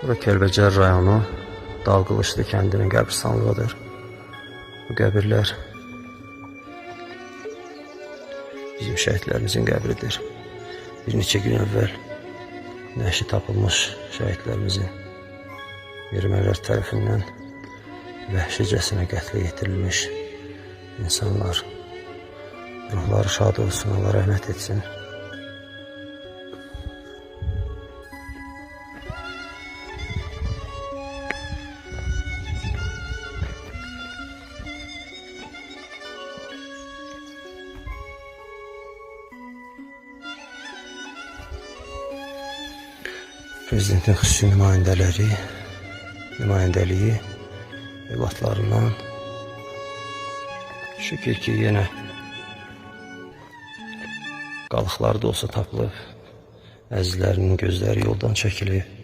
Bura Kəlbəcər rayonu Dalqılıçlı kəndinin qəbirstanlığıdır. Bu qəbirlər bizim şəhidlərimizin qəbridir. Bir neçə gün əvvəl nəşi tapılmış şəhidlərimizin ermənilər tərəfindən vəhşicəsinə qətlə yetirilmiş insanlar. Ruhları şad olsun, Allah rəhmət etsin. Prezidentin xüsusi nümayəndəliyi evlatlarından şükür ki, yenə qalıqları da olsa tapılıb, əzizlərinin gözləri yoldan çəkilib.